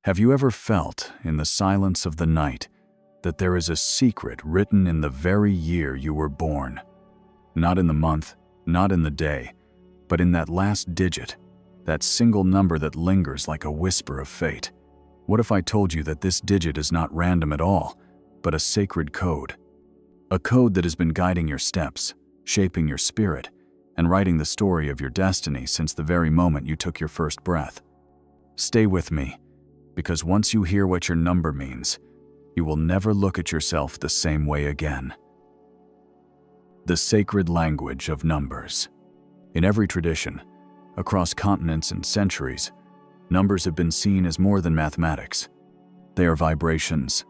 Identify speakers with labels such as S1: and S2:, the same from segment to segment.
S1: Have you ever felt, in the silence of the night, that there is a secret written in the very year you were born? Not in the month, not in the day, but in that last digit, that single number that lingers like a whisper of fate. What if I told you that this digit is not random at all, but a sacred code? A code that has been guiding your steps, shaping your spirit, and writing the story of your destiny since the very moment you took your first breath. Stay with me, because once you hear what your number means, you will never look at yourself the same way again. The sacred language of numbers. In every tradition, across continents and centuries, numbers have been seen as more than mathematics. They are vibrations,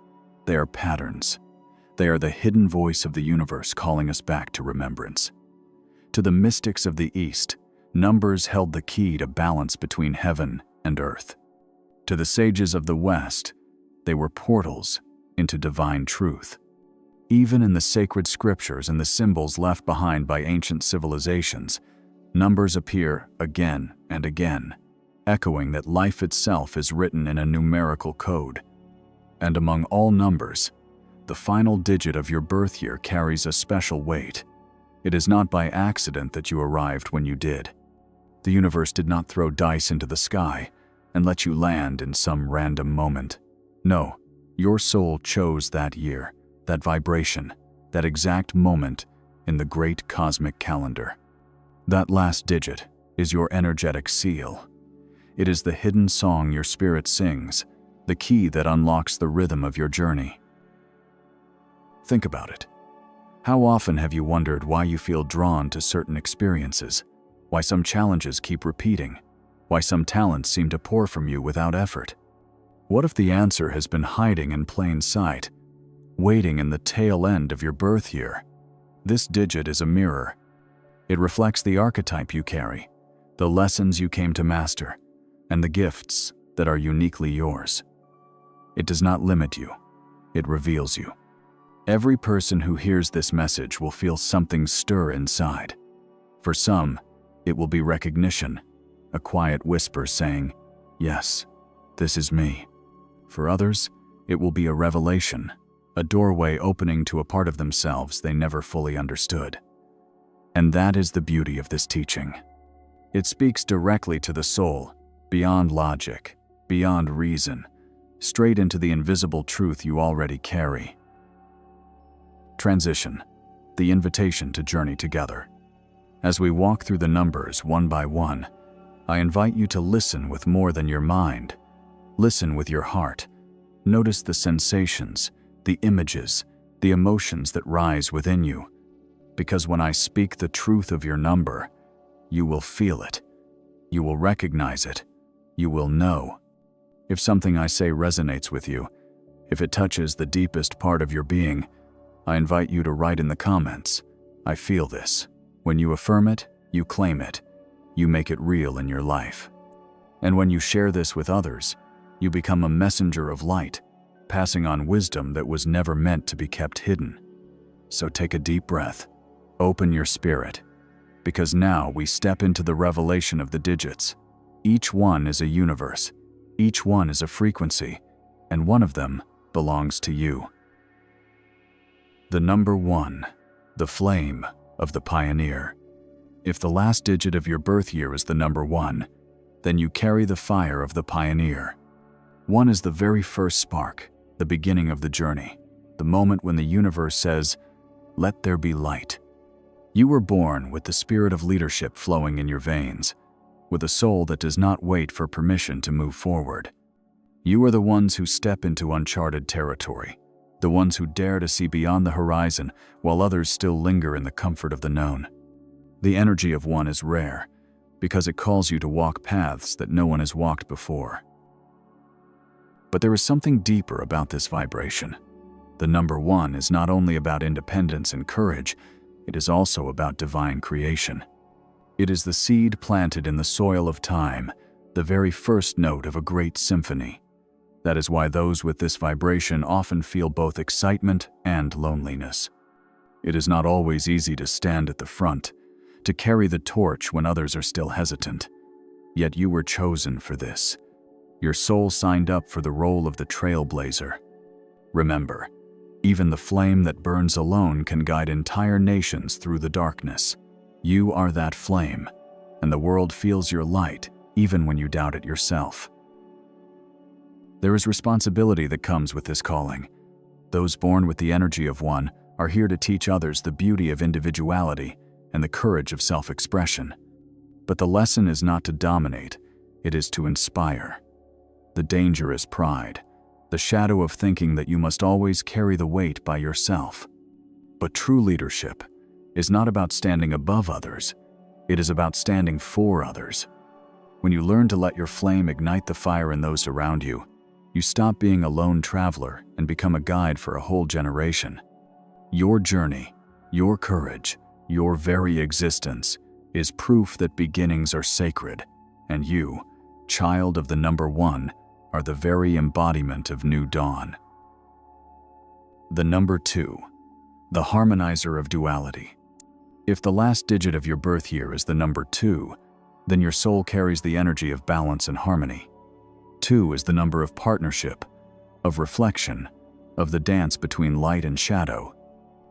S1: they are patterns, they are the hidden voice of the universe calling us back to remembrance. To the mystics of the East, numbers held the key to balance between heaven and earth. To the sages of the West, they were portals into divine truth. Even in the sacred scriptures and the symbols left behind by ancient civilizations, numbers appear again and again, echoing that life itself is written in a numerical code. And among all numbers, the final digit of your birth year carries a special weight. It is not by accident that you arrived when you did. The universe did not throw dice into the sky and let you land in some random moment. No, your soul chose that year, that vibration, that exact moment in the great cosmic calendar. That last digit is your energetic seal. It is the hidden song your spirit sings, the key that unlocks the rhythm of your journey. Think about it. How often have you wondered why you feel drawn to certain experiences, why some challenges keep repeating, why some talents seem to pour from you without effort? What if the answer has been hiding in plain sight, waiting in the tail end of your birth year? This digit is a mirror. It reflects the archetype you carry, the lessons you came to master, and the gifts that are uniquely yours. It does not limit you, it reveals you. Every person who hears this message will feel something stir inside. For some, it will be recognition, a quiet whisper saying, "Yes, this is me." For others, it will be a revelation, a doorway opening to a part of themselves they never fully understood. And that is the beauty of this teaching. It speaks directly to the soul, beyond logic, beyond reason, straight into the invisible truth you already carry. Transition, the invitation to journey together. As we walk through the numbers one by one, I invite you to listen with more than your mind. Listen with your heart. Notice the sensations, the images, the emotions that rise within you. Because when I speak the truth of your number, you will feel it. You will recognize it. You will know. If something I say resonates with you, if it touches the deepest part of your being, I invite you to write in the comments, "I feel this." When you affirm it, you claim it. You make it real in your life. And when you share this with others, you become a messenger of light, passing on wisdom that was never meant to be kept hidden. So take a deep breath, open your spirit, because now we step into the revelation of the digits. Each one is a universe, each one is a frequency, and one of them belongs to you. The number 1, the flame of the pioneer. If the last digit of your birth year is the number 1, then you carry the fire of the pioneer. 1 is the very first spark, the beginning of the journey, the moment when the universe says, "Let there be light." You were born with the spirit of leadership flowing in your veins, with a soul that does not wait for permission to move forward. You are the ones who step into uncharted territory, the ones who dare to see beyond the horizon while others still linger in the comfort of the known. The energy of 1 is rare because it calls you to walk paths that no one has walked before. But there is something deeper about this vibration. The number 1 is not only about independence and courage, it is also about divine creation. It is the seed planted in the soil of time, the very first note of a great symphony. That is why those with this vibration often feel both excitement and loneliness. It is not always easy to stand at the front, to carry the torch when others are still hesitant. Yet you were chosen for this. Your soul signed up for the role of the trailblazer. Remember, even the flame that burns alone can guide entire nations through the darkness. You are that flame, and the world feels your light even when you doubt it yourself. There is responsibility that comes with this calling. Those born with the energy of one are here to teach others the beauty of individuality and the courage of self-expression. But the lesson is not to dominate, it is to inspire. The danger is pride, the shadow of thinking that you must always carry the weight by yourself. But true leadership is not about standing above others, it is about standing for others. When you learn to let your flame ignite the fire in those around you, you stop being a lone traveler and become a guide for a whole generation. Your journey, your courage, your very existence is proof that beginnings are sacred, and you, child of the number one, are the very embodiment of new dawn. The number 2, the harmonizer of duality. If the last digit of your birth year is the number 2, then your soul carries the energy of balance and harmony. 2 is the number of partnership, of reflection, of the dance between light and shadow.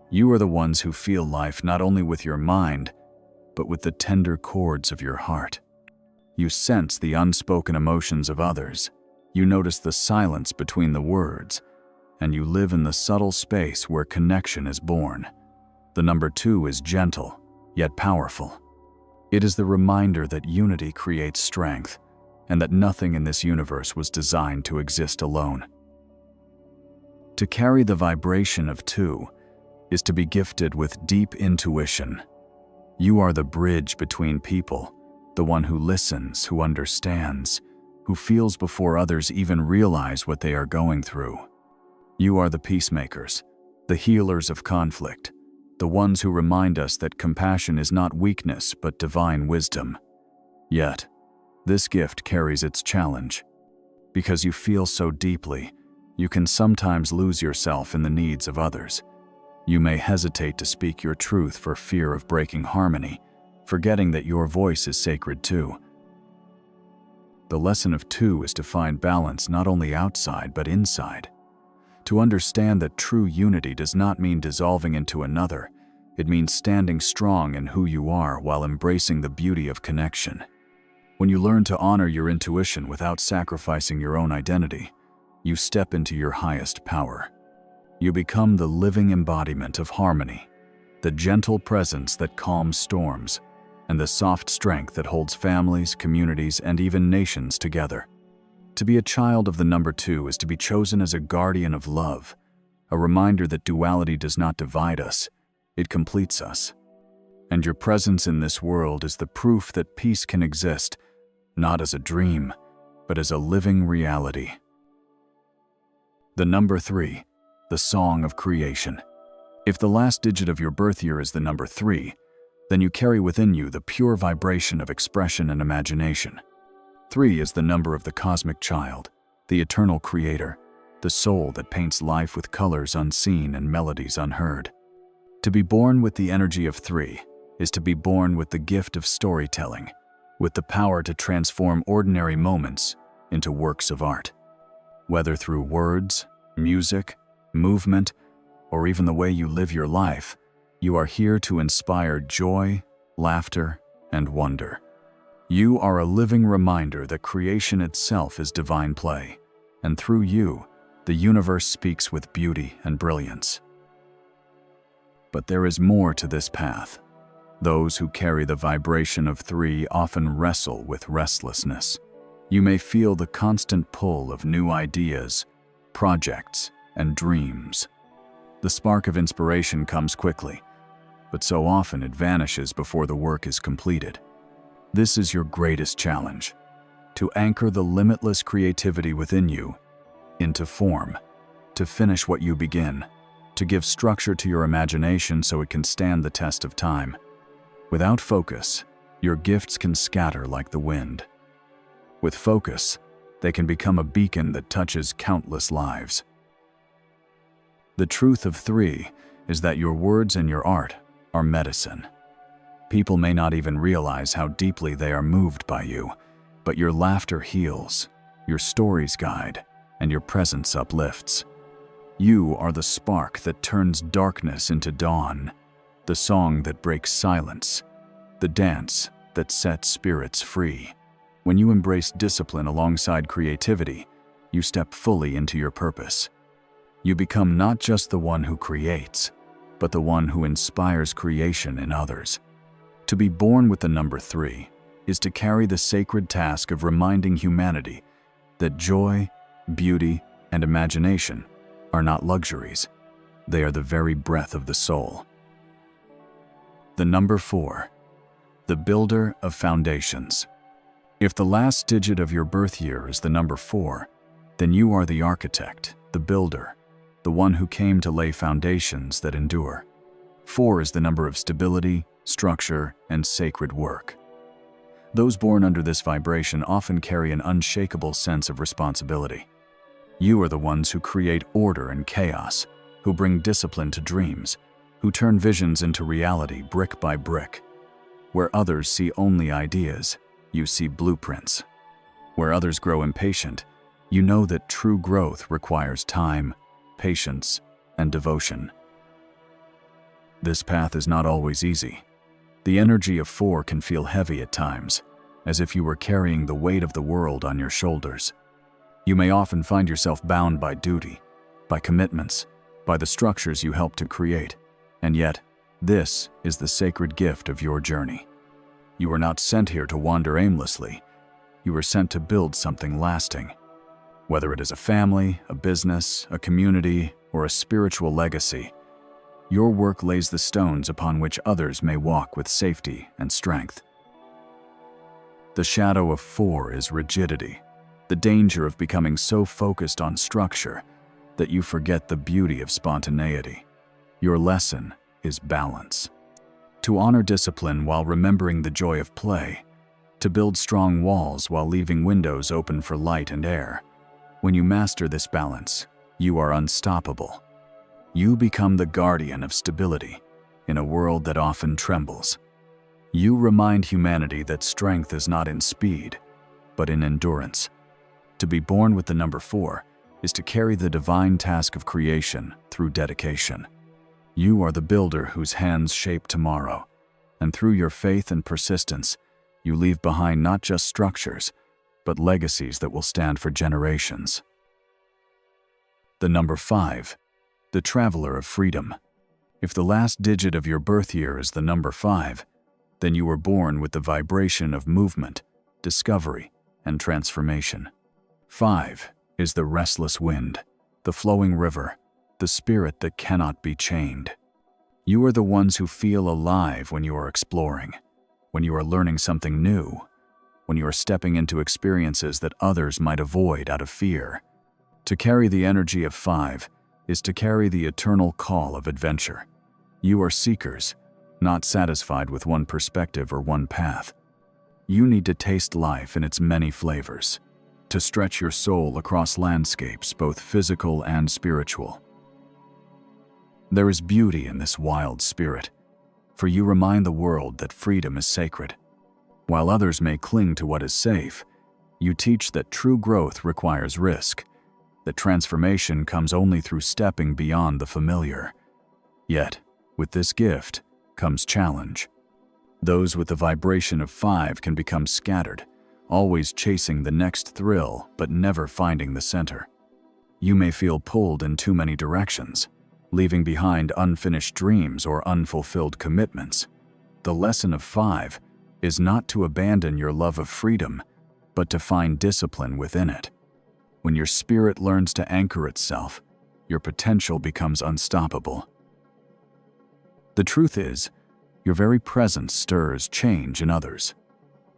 S1: You are the ones who feel life not only with your mind, but with the tender chords of your heart. You sense the unspoken emotions of others, you notice the silence between the words, and you live in the subtle space where connection is born. The number 2 is gentle, yet powerful. It is the reminder that unity creates strength, and that nothing in this universe was designed to exist alone. To carry the vibration of 2 is to be gifted with deep intuition. You are the bridge between people, the one who listens, who understands, who feels before others even realize what they are going through. You are the peacemakers, the healers of conflict, the ones who remind us that compassion is not weakness but divine wisdom. Yet, this gift carries its challenge. Because you feel so deeply, you can sometimes lose yourself in the needs of others. You may hesitate to speak your truth for fear of breaking harmony, forgetting that your voice is sacred too. The lesson of 2 is to find balance not only outside but inside. To understand that true unity does not mean dissolving into another, it means standing strong in who you are while embracing the beauty of connection. When you learn to honor your intuition without sacrificing your own identity, you step into your highest power. You become the living embodiment of harmony, the gentle presence that calms storms, and the soft strength that holds families, communities, and even nations together. To be a child of the number 2 is to be chosen as a guardian of love, a reminder that duality does not divide us, it completes us. And your presence in this world is the proof that peace can exist, not as a dream, but as a living reality. The number 3, the song of creation. If the last digit of your birth year is the number 3, then you carry within you the pure vibration of expression and imagination. 3 is the number of the cosmic child, the eternal creator, the soul that paints life with colors unseen and melodies unheard. To be born with the energy of 3 is to be born with the gift of storytelling, with the power to transform ordinary moments into works of art. Whether through words, music, movement, or even the way you live your life, you are here to inspire joy, laughter, and wonder. You are a living reminder that creation itself is divine play, and through you, the universe speaks with beauty and brilliance. But there is more to this path. Those who carry the vibration of 3 often wrestle with restlessness. You may feel the constant pull of new ideas, projects, and dreams. The spark of inspiration comes quickly, but so often it vanishes before the work is completed. This is your greatest challenge, to anchor the limitless creativity within you into form, to finish what you begin, to give structure to your imagination so it can stand the test of time. Without focus, your gifts can scatter like the wind. With focus, they can become a beacon that touches countless lives. The truth of 3 is that your words and your art are medicine. People may not even realize how deeply they are moved by you, but your laughter heals, your stories guide, and your presence uplifts. You are the spark that turns darkness into dawn, the song that breaks silence, the dance that sets spirits free. When you embrace discipline alongside creativity, you step fully into your purpose. You become not just the one who creates, but the one who inspires creation in others. To be born with the number 3 is to carry the sacred task of reminding humanity that joy, beauty, and imagination are not luxuries. They are the very breath of the soul. The number 4, the builder of foundations. If the last digit of your birth year is the number 4, then you are the architect, the builder, the one who came to lay foundations that endure. 4 is the number of stability, structure, and sacred work. Those born under this vibration often carry an unshakable sense of responsibility. You are the ones who create order in chaos, who bring discipline to dreams, who turn visions into reality brick by brick. Where others see only ideas, you see blueprints. Where others grow impatient, you know that true growth requires time, patience, and devotion. This path is not always easy. The energy of 4 can feel heavy at times, as if you were carrying the weight of the world on your shoulders. You may often find yourself bound by duty, by commitments, by the structures you help to create, and yet, this is the sacred gift of your journey. You are not sent here to wander aimlessly. You are sent to build something lasting. Whether it is a family, a business, a community, or a spiritual legacy, your work lays the stones upon which others may walk with safety and strength. The shadow of 4 is rigidity, the danger of becoming so focused on structure that you forget the beauty of spontaneity. Your lesson is balance. To honor discipline while remembering the joy of play, to build strong walls while leaving windows open for light and air. When you master this balance, you are unstoppable. You become the guardian of stability in a world that often trembles. You remind humanity that strength is not in speed, but in endurance. To be born with the number 4 is to carry the divine task of creation through dedication. You are the builder whose hands shape tomorrow, and through your faith and persistence, you leave behind not just structures, but legacies that will stand for generations. The number 5, the traveler of freedom. If the last digit of your birth year is the number 5, then you were born with the vibration of movement, discovery, and transformation. 5 is the restless wind, the flowing river, the spirit that cannot be chained. You are the ones who feel alive when you are exploring, when you are learning something new, when you are stepping into experiences that others might avoid out of fear. To carry the energy of 5 is to carry the eternal call of adventure. You are seekers, not satisfied with one perspective or one path. You need to taste life in its many flavors, to stretch your soul across landscapes both physical and spiritual. There is beauty in this wild spirit, for you remind the world that freedom is sacred. While others may cling to what is safe, you teach that true growth requires risk, that transformation comes only through stepping beyond the familiar. Yet, with this gift comes challenge. Those with the vibration of 5 can become scattered, always chasing the next thrill but never finding the center. You may feel pulled in too many directions, leaving behind unfinished dreams or unfulfilled commitments. The lesson of 5 is not to abandon your love of freedom, but to find discipline within it. When your spirit learns to anchor itself, your potential becomes unstoppable. The truth is, your very presence stirs change in others.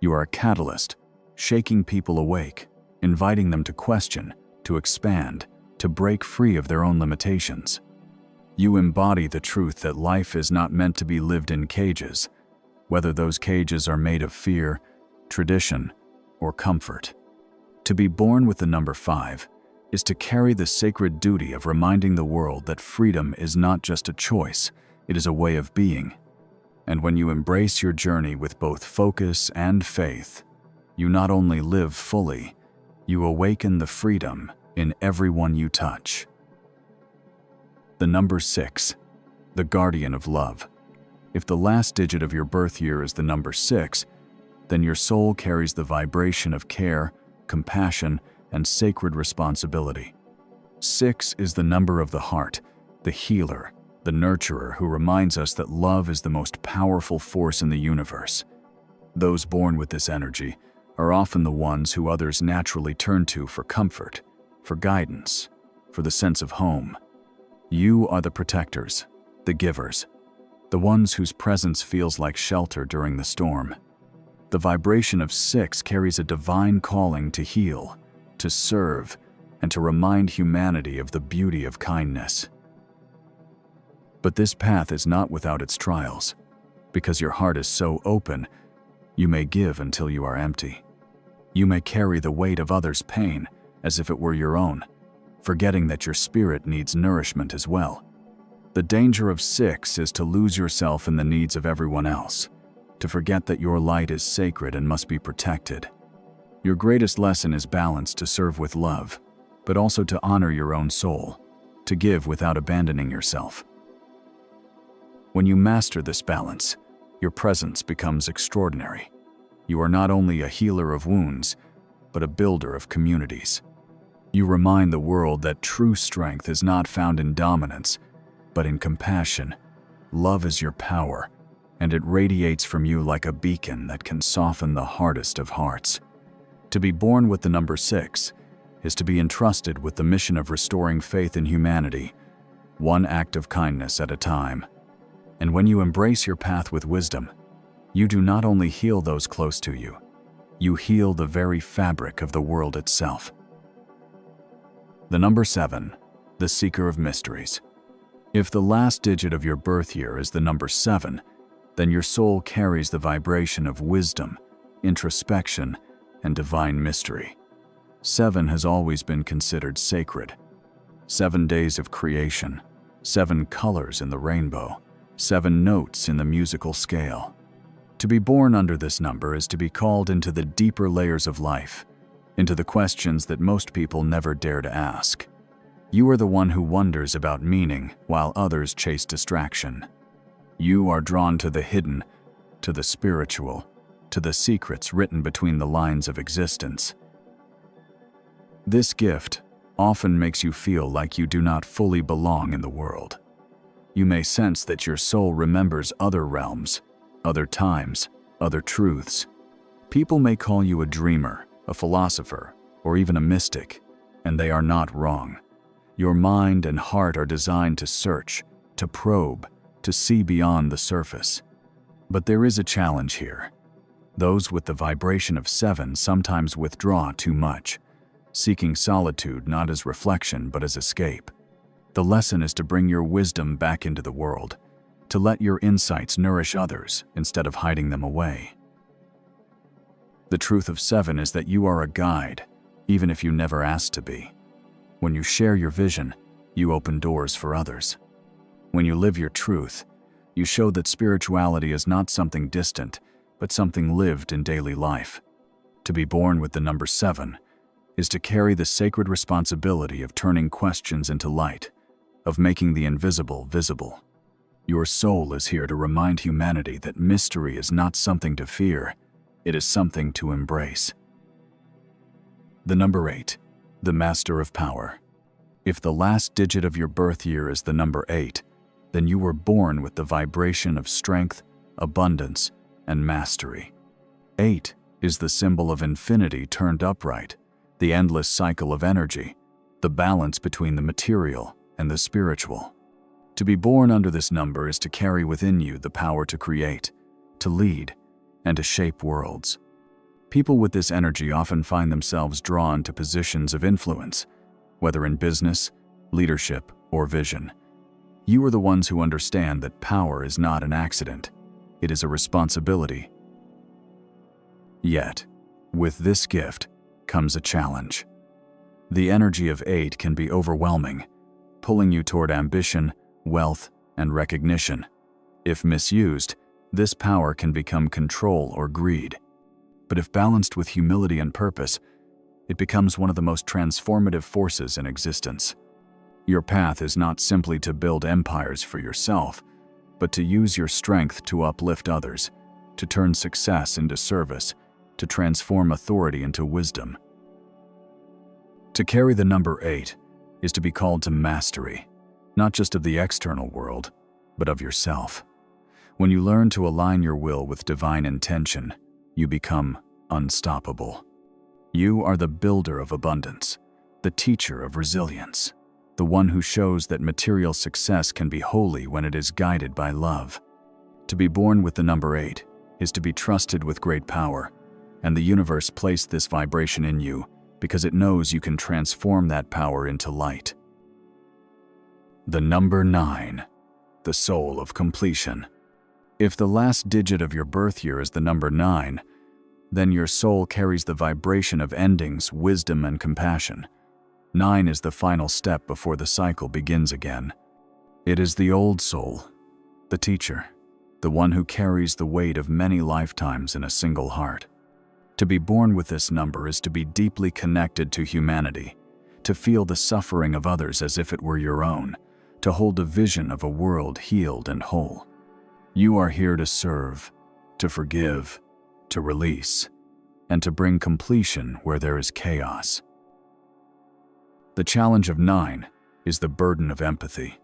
S1: You are a catalyst, shaking people awake, inviting them to question, to expand, to break free of their own limitations. You embody the truth that life is not meant to be lived in cages, whether those cages are made of fear, tradition, or comfort. To be born with the number 5 is to carry the sacred duty of reminding the world that freedom is not just a choice, it is a way of being. And when you embrace your journey with both focus and faith, you not only live fully, You awaken the freedom in everyone you touch. The number 6, the guardian of love. If the last digit of your birth year is the number 6, then your soul carries the vibration of care, compassion, and sacred responsibility. 6 is the number of the heart, the healer, the nurturer who reminds us that love is the most powerful force in the universe. Those born with this energy are often the ones who others naturally turn to for comfort, for guidance, for the sense of home. You are the protectors, the givers, the ones whose presence feels like shelter during the storm. The vibration of 6 carries a divine calling to heal, to serve, and to remind humanity of the beauty of kindness. But this path is not without its trials. Because your heart is so open, you may give until you are empty. You may carry the weight of others' pain as if it were your own, forgetting that your spirit needs nourishment as well. The danger of 6 is to lose yourself in the needs of everyone else, to forget that your light is sacred and must be protected. Your greatest lesson is balance, to serve with love, but also to honor your own soul, to give without abandoning yourself. When you master this balance, your presence becomes extraordinary. You are not only a healer of wounds, but a builder of communities. You remind the world that true strength is not found in dominance, but in compassion. Love is your power, and it radiates from you like a beacon that can soften the hardest of hearts. To be born with the number 6 is to be entrusted with the mission of restoring faith in humanity, one act of kindness at a time. And when you embrace your path with wisdom, you do not only heal those close to you, you heal the very fabric of the world itself. The number 7, the seeker of mysteries. If the last digit of your birth year is the number 7, then your soul carries the vibration of wisdom, introspection, and divine mystery. 7 has always been considered sacred. 7 days of creation, 7 colors in the rainbow, 7 notes in the musical scale. To be born under this number is to be called into the deeper layers of life, into the questions that most people never dare to ask. You are the one who wonders about meaning while others chase distraction. You are drawn to the hidden, to the spiritual, to the secrets written between the lines of existence. This gift often makes you feel like you do not fully belong in the world. You may sense that your soul remembers other realms, other times, other truths. People may call you a dreamer, a philosopher, or even a mystic, and they are not wrong. Your mind and heart are designed to search, to probe, to see beyond the surface. But there is a challenge here. Those with the vibration of 7 sometimes withdraw too much, seeking solitude not as reflection but as escape. The lesson is to bring your wisdom back into the world, to let your insights nourish others instead of hiding them away. The truth of 7 is that you are a guide, even if you never asked to be. When you share your vision, you open doors for others. When you live your truth, you show that spirituality is not something distant, but something lived in daily life. To be born with the number 7 is to carry the sacred responsibility of turning questions into light, of making the invisible visible. Your soul is here to remind humanity that mystery is not something to fear, it is something to embrace. The number 8, the master of power. If the last digit of your birth year is the number 8, then you were born with the vibration of strength, abundance, and mastery. 8 is the symbol of infinity turned upright, the endless cycle of energy, the balance between the material and the spiritual. To be born under this number is to carry within you the power to create, to lead, and to shape worlds. People with this energy often find themselves drawn to positions of influence, whether in business, leadership, or vision. You are the ones who understand that power is not an accident, it is a responsibility. Yet, with this gift comes a challenge. The energy of 8 can be overwhelming, pulling you toward ambition, wealth, and recognition. If misused, this power can become control or greed. But if balanced with humility and purpose, it becomes one of the most transformative forces in existence. Your path is not simply to build empires for yourself, but to use your strength to uplift others, to turn success into service, to transform authority into wisdom. To carry the number 8 is to be called to mastery, not just of the external world, but of yourself. When you learn to align your will with divine intention, you become unstoppable. You are the builder of abundance, the teacher of resilience, the one who shows that material success can be holy when it is guided by love. To be born with the number 8 is to be trusted with great power, and the universe placed this vibration in you because it knows you can transform that power into light. The number 9, the soul of completion. If the last digit of your birth year is the number 9, then your soul carries the vibration of endings, wisdom, and compassion. 9 is the final step before the cycle begins again. It is the old soul, the teacher, the one who carries the weight of many lifetimes in a single heart. To be born with this number is to be deeply connected to humanity, to feel the suffering of others as if it were your own, to hold a vision of a world healed and whole. You are here to serve, to forgive, to release, and to bring completion where there is chaos. The challenge of 9 is the burden of empathy.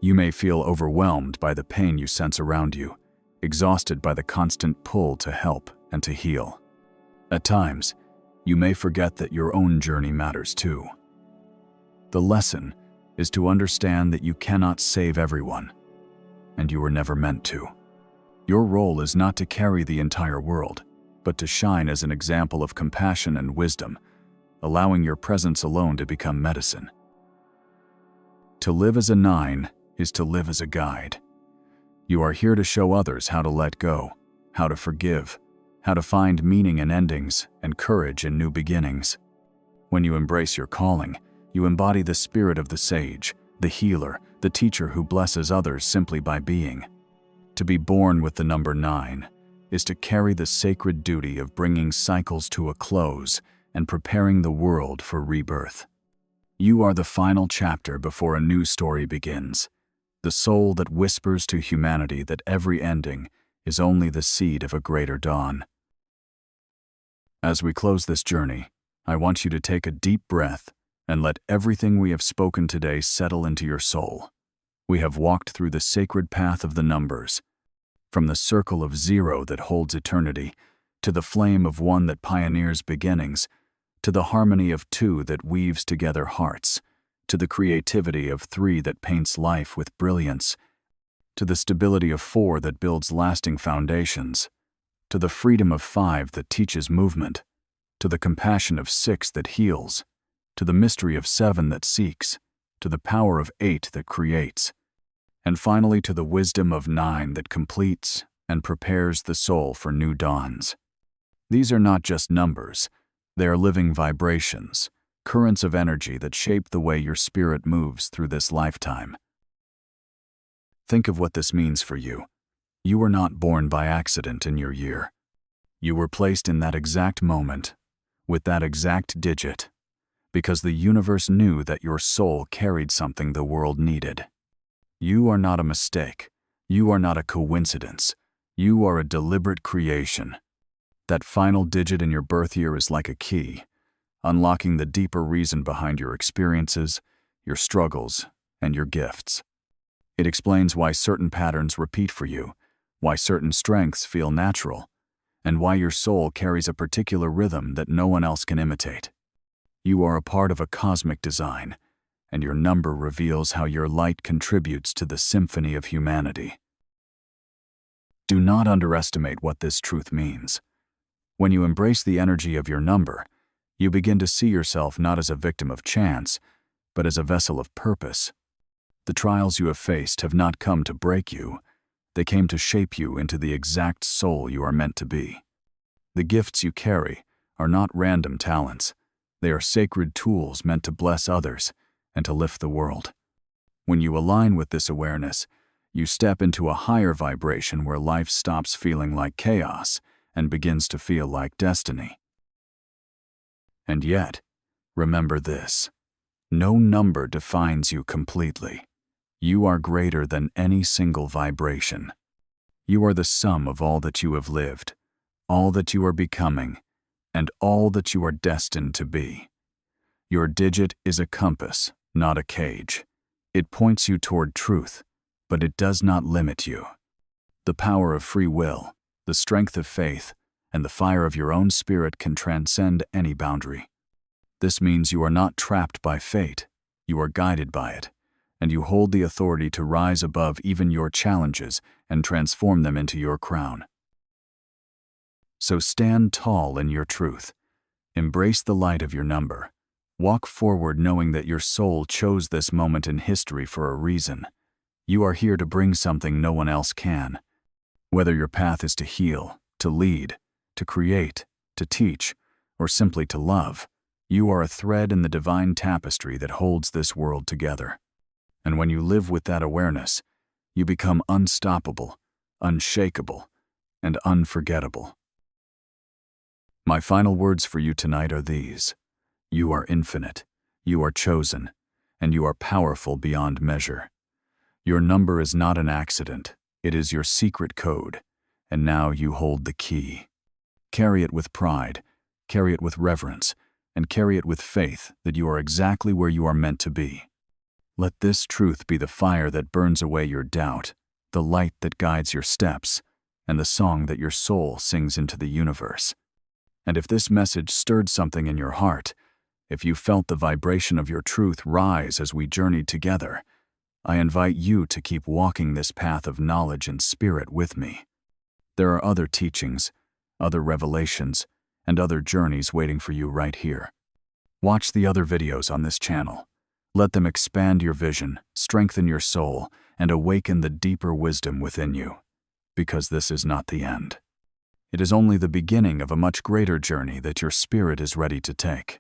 S1: You may feel overwhelmed by the pain you sense around you, exhausted by the constant pull to help and to heal. At times, you may forget that your own journey matters too. The lesson is to understand that you cannot save everyone, and you were never meant to. Your role is not to carry the entire world, but to shine as an example of compassion and wisdom, allowing your presence alone to become medicine. To live as a 9 is to live as a guide. You are here to show others how to let go, how to forgive, how to find meaning in endings and courage in new beginnings. When you embrace your calling, you embody the spirit of the sage, the healer, the teacher who blesses others simply by being. To be born with the number 9 is to carry the sacred duty of bringing cycles to a close and preparing the world for rebirth. You are the final chapter before a new story begins, the soul that whispers to humanity that every ending is only the seed of a greater dawn. As we close this journey, I want you to take a deep breath and let everything we have spoken today settle into your soul. We have walked through the sacred path of the numbers, from the circle of 0 that holds eternity, to the flame of 1 that pioneers beginnings, to the harmony of 2 that weaves together hearts, to the creativity of 3 that paints life with brilliance, to the stability of 4 that builds lasting foundations, to the freedom of 5 that teaches movement, to the compassion of 6 that heals, to the mystery of 7 that seeks, to the power of 8 that creates, and finally to the wisdom of 9 that completes and prepares the soul for new dawns. These are not just numbers, they are living vibrations, currents of energy that shape the way your spirit moves through this lifetime. Think of what this means for you. You were not born by accident in your year. You were placed in that exact moment, with that exact digit, because the universe knew that your soul carried something the world needed. You are not a mistake. You are not a coincidence. You are a deliberate creation. That final digit in your birth year is like a key, unlocking the deeper reason behind your experiences, your struggles, and your gifts. It explains why certain patterns repeat for you, why certain strengths feel natural, and why your soul carries a particular rhythm that no one else can imitate. You are a part of a cosmic design, and your number reveals how your light contributes to the symphony of humanity. Do not underestimate what this truth means. When you embrace the energy of your number, you begin to see yourself not as a victim of chance, but as a vessel of purpose. The trials you have faced have not come to break you. They came to shape you into the exact soul you are meant to be. The gifts you carry are not random talents. They are sacred tools meant to bless others and to lift the world. When you align with this awareness, you step into a higher vibration where life stops feeling like chaos and begins to feel like destiny. And yet, remember this: no number defines you completely. You are greater than any single vibration. You are the sum of all that you have lived, all that you are becoming, and all that you are destined to be. Your digit is a compass, not a cage. It points you toward truth, but it does not limit you. The power of free will, the strength of faith, and the fire of your own spirit can transcend any boundary. This means you are not trapped by fate, you are guided by it, and you hold the authority to rise above even your challenges and transform them into your crown. So stand tall in your truth. Embrace the light of your number. Walk forward knowing that your soul chose this moment in history for a reason. You are here to bring something no one else can. Whether your path is to heal, to lead, to create, to teach, or simply to love, you are a thread in the divine tapestry that holds this world together. And when you live with that awareness, you become unstoppable, unshakable, and unforgettable. My final words for you tonight are these: you are infinite, you are chosen, and you are powerful beyond measure. Your number is not an accident, it is your secret code, and now you hold the key. Carry it with pride, carry it with reverence, and carry it with faith that you are exactly where you are meant to be. Let this truth be the fire that burns away your doubt, the light that guides your steps, and the song that your soul sings into the universe. And if this message stirred something in your heart, if you felt the vibration of your truth rise as we journeyed together, I invite you to keep walking this path of knowledge and spirit with me. There are other teachings, other revelations, and other journeys waiting for you right here. Watch the other videos on this channel. Let them expand your vision, strengthen your soul, and awaken the deeper wisdom within you. Because this is not the end. It is only the beginning of a much greater journey that your spirit is ready to take.